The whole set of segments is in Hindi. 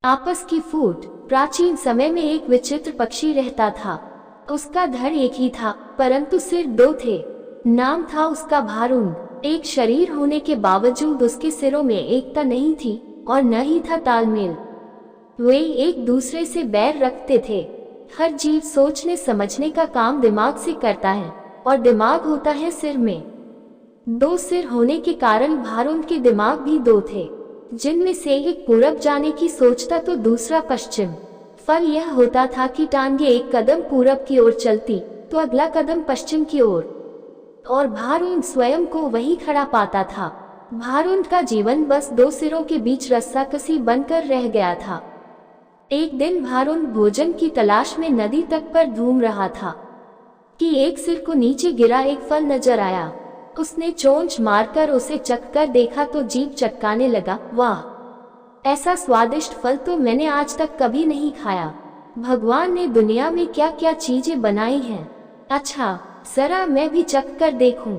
आपस की फूट। प्राचीन समय में एक विचित्र पक्षी रहता था। उसका धड़ एक ही था, परंतु सिर दो थे। नाम था उसका भारुंड। एक शरीर होने के बावजूद उसके सिरों में एकता नहीं थी और न ही था तालमेल। वे एक दूसरे से बैर रखते थे। हर जीव सोचने समझने का काम दिमाग से करता है और दिमाग होता है सिर में। दो सिर होने के कारण भारुंड के दिमाग भी दो थे, जिनमें से एक पूरब जाने की सोचता तो दूसरा पश्चिम। फल यह होता था कि टांगे एक कदम पूरब की ओर चलती तो अगला कदम पश्चिम की ओर, और भारुंड स्वयं को वही खड़ा पाता था। भारुंड का जीवन बस दो सिरों के बीच रस्साकसी बनकर रह गया था। एक दिन भारुंड भोजन की तलाश में नदी तट पर घूम रहा था कि एक सिर को नीचे गिरा एक फल नजर आया। उसने चोंच मारकर उसे चखकर देखा तो जीभ चटकाने लगा। वाह, ऐसा स्वादिष्ट फल तो मैंने आज तक कभी नहीं खाया। भगवान ने दुनिया में क्या क्या चीजें बनाई हैं। अच्छा, जरा मैं भी चखकर देखूं।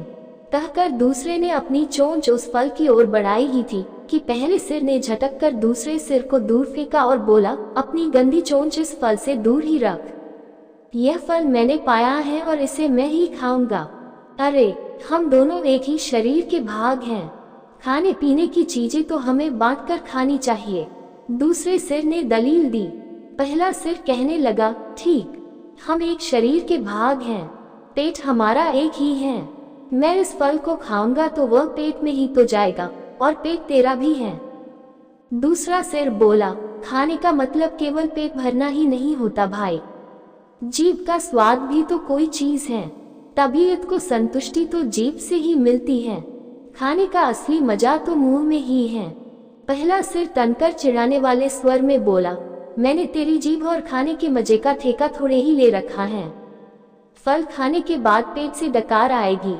कहकर दूसरे ने अपनी चोंच उस फल की ओर बढ़ाई ही थी कि पहले सिर ने झटक कर दूसरे सिर को दूर फेंका और बोला, अपनी गंदी चोंच इस फल से दूर ही रख। यह फल मैंने पाया है और इसे मैं ही खाऊंगा। अरे, हम दोनों एक ही शरीर के भाग हैं। खाने पीने की चीजें तो हमें बांटकर खानी चाहिए। दूसरे सिर ने दलील दी। पहला सिर कहने लगा, ठीक, हम एक शरीर के भाग हैं। पेट हमारा एक ही है। मैं इस फल को खाऊंगा तो वह पेट में ही तो जाएगा और पेट तेरा भी है। दूसरा सिर बोला, खाने का मतलब केवल पेट भरना ही नहीं होता भाई। जीभ का स्वाद भी तो कोई चीज है। तबीयत को संतुष्टि तो जीभ से ही मिलती है। खाने का असली मजा तो मुंह में ही है। पहला सिर तनकर चिढ़ाने वाले स्वर में बोला, मैंने तेरी जीभ और खाने के मजे का ठेका थोड़े ही ले रखा है। फल खाने के बाद पेट से डकार आएगी,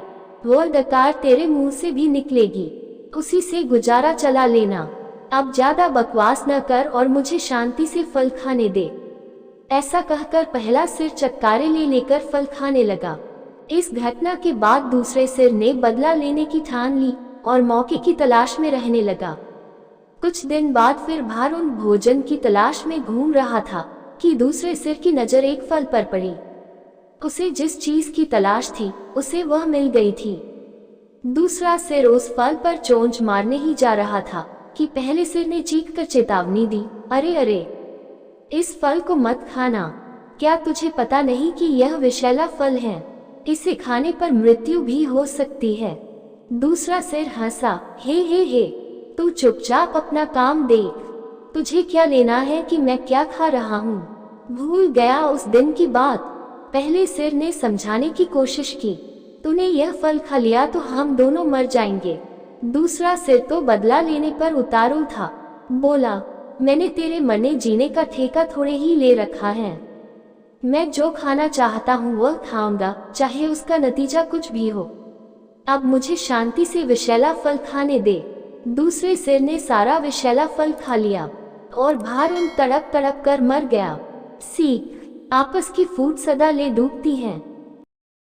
वो डकार तेरे मुंह से भी निकलेगी। उसी से गुजारा चला लेना। अब ज्यादा बकवास न कर और मुझे शांति से फल खाने दे। ऐसा कहकर पहला सिर चटकारे ले लेकर फल खाने लगा। इस घटना के बाद दूसरे सिर ने बदला लेने की ठान ली और मौके की तलाश में रहने लगा। कुछ दिन बाद फिर भारुंड भोजन की तलाश में घूम रहा था कि दूसरे सिर की नजर एक फल पर पड़ी। उसे जिस चीज की तलाश थी उसे वह मिल गई थी। दूसरा सिर उस फल पर चोंच मारने ही जा रहा था कि पहले सिर ने चीख कर चेतावनी दी, अरे अरे, इस फल को मत खाना। क्या तुझे पता नहीं कि यह विषैला फल है? इसे खाने पर मृत्यु भी हो सकती है। दूसरा सिर हंसा, हे, तू चुपचाप अपना काम देख। तुझे क्या लेना है कि मैं क्या खा रहा हूँ? भूल गया उस दिन की बात। पहले सिर ने समझाने की कोशिश की, तूने यह फल खा लिया तो हम दोनों मर जाएंगे। दूसरा सिर तो बदला लेने पर उतारू था। बोला, मैंने तेरे मरने जीने का ठेका थोड़े ही ले रखा है। मैं जो खाना चाहता हूँ वह खाऊंगा, चाहे उसका नतीजा कुछ भी हो। अब मुझे शांति से विषैला फल खाने दे। दूसरे सिर ने सारा विषैला फल खा लिया और भारुंड तड़प तड़प कर मर गया। सीख, आपस की फूट सदा ले डूबती है।